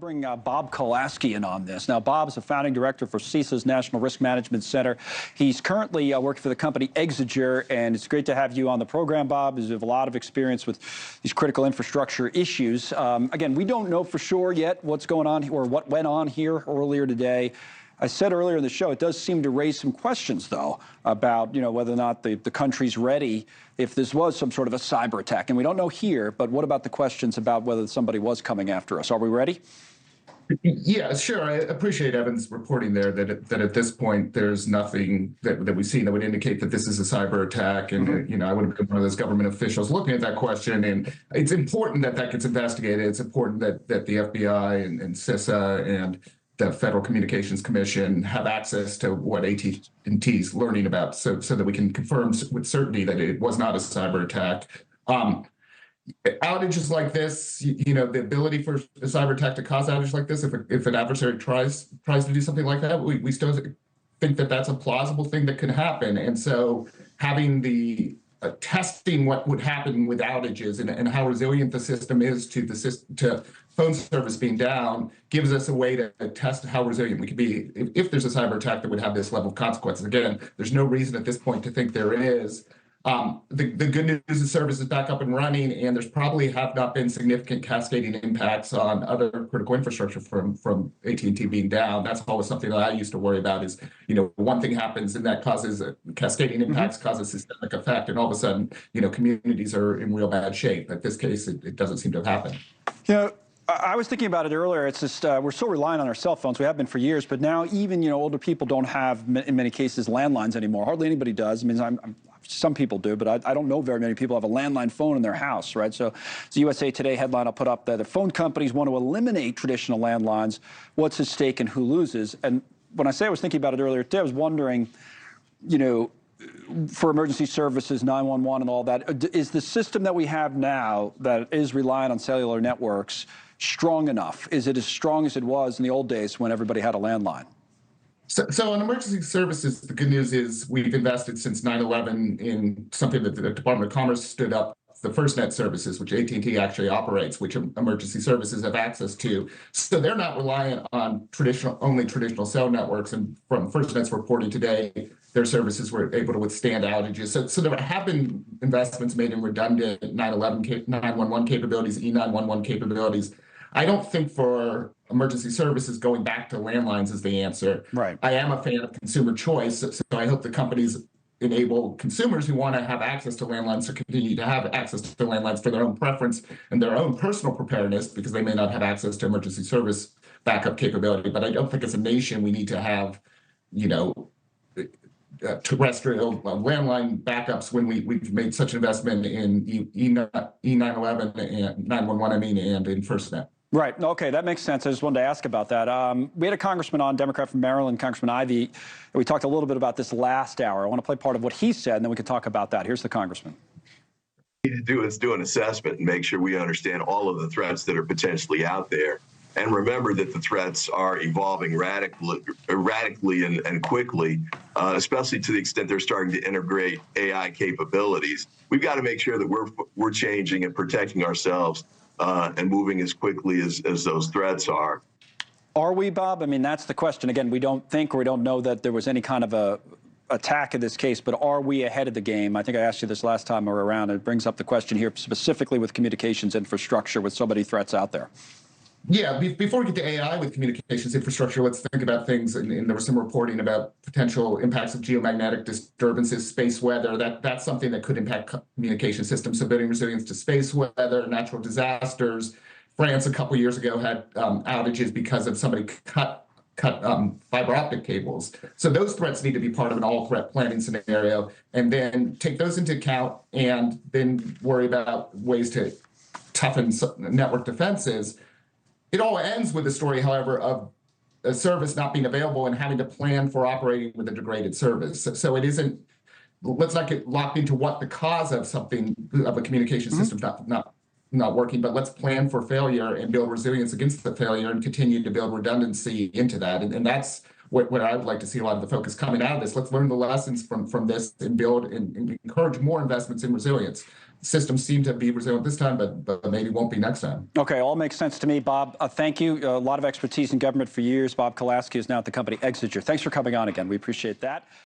bring Bob Kolasky in on this. Now, Bob's a founding director for CISA's National Risk Management Center. He's currently working for the company Exiger, and it's great to have you on the program, Bob, as you have a lot of experience with these critical infrastructure issues. Again, we don't know for sure yet what's going on or what went on here earlier today. I said earlier in the show, it does seem to raise some questions, though, about whether or not the country's ready if this was some sort of a cyber attack. And we don't know here, but what about the questions about whether somebody was coming after us? Are we ready? Yeah, sure. I appreciate Evan's reporting there that at this point there's nothing that we've seen that would indicate that this is a cyber attack. And I would have been one of those government officials looking at that question. And it's important that that gets investigated. It's important that the FBI and CISA and the Federal Communications Commission have access to what AT&T is learning about, so that we can confirm with certainty that it was not a cyber attack. Outages like this, the ability for a cyber attack to cause outages like this, if an adversary tries to do something like that, we still think that that's a plausible thing that could happen. And so having the testing what would happen with outages and how resilient the system is to phone service being down gives us a way to test how resilient we could be if there's a cyber attack that would have this level of consequences. Again, there's no reason at this point to think there is. The good news is the service is back up and running, and there's probably have not been significant cascading impacts on other critical infrastructure from AT&T being down. That's always something that I used to worry about is, one thing happens and that causes cascading impacts, causes systemic effect, and all of a sudden, communities are in real bad shape. In this case, it doesn't seem to have happened. I was thinking about it earlier. It's just we're so reliant on our cell phones. We have been for years, but now even older people don't have, in many cases, landlines anymore. Hardly anybody does. I mean, some people do, but I don't know very many people have a landline phone in their house, right? So the USA Today headline I'll put up that the phone companies want to eliminate traditional landlines. What's at stake and who loses? And when I say I was thinking about it earlier today, I was wondering, for emergency services, 911 and all that, is the system that we have now that is reliant on cellular networks strong enough? Is it as strong as it was in the old days when everybody had a landline? So on emergency services, the good news is we've invested since 9/11 in something that the Department of Commerce stood up, the FirstNet services, which AT&T actually operates, which emergency services have access to. So they're not reliant on only traditional cell networks. And from FirstNet's reporting today, their services were able to withstand outages. So there have been investments made in redundant 911 capabilities, E911 capabilities. I don't think for emergency services going back to landlines is the answer. Right. I am a fan of consumer choice, so I hope the companies enable consumers who want to have access to landlines to continue to have access to landlines for their own preference and their own personal preparedness, because they may not have access to emergency service backup capability. But I don't think as a nation we need to have, terrestrial landline backups when we've made such an investment in E911 and 911, and in FirstNet. Right. Okay, that makes sense. I just wanted to ask about that. We had a congressman on, Democrat from Maryland, Congressman Ivey, and we talked a little bit about this last hour. I want to play part of what he said, and then we can talk about that. Here's the congressman. What we need to do is do an assessment and make sure we understand all of the threats that are potentially out there. And remember that the threats are evolving radically and quickly, especially to the extent they're starting to integrate AI capabilities. We've got to make sure that we're changing and protecting ourselves and moving as quickly as those threats are. Are we, Bob? I mean, that's the question. Again, we don't think or we don't know that there was any kind of a attack in this case, but are we ahead of the game? I think I asked you this last time we were around. It brings up the question here specifically with communications infrastructure with so many threats out there. Yeah, before we get to AI with communications infrastructure, let's think about things. And there was some reporting about potential impacts of geomagnetic disturbances, space weather. That's something that could impact communication systems. So building resilience to space weather, natural disasters. France a couple years ago had outages because of somebody cut fiber optic cables. So those threats need to be part of an all-threat planning scenario, and then take those into account, and then worry about ways to toughen network defenses. It all ends with the story, however, of a service not being available and having to plan for operating with a degraded service. So it isn't, let's not get locked into what the cause of something, of a communication system not working, but let's plan for failure and build resilience against the failure and continue to build redundancy into that. And that's what I would like to see a lot of the focus coming out of this. Let's learn the lessons from this and build and encourage more investments in resilience. systems seem to be resilient this time, but maybe won't be next time. Okay, all makes sense to me, Bob. Thank you. A lot of expertise in government for years. Bob Kolasky is now at the company Exiger. Thanks for coming on again. We appreciate that.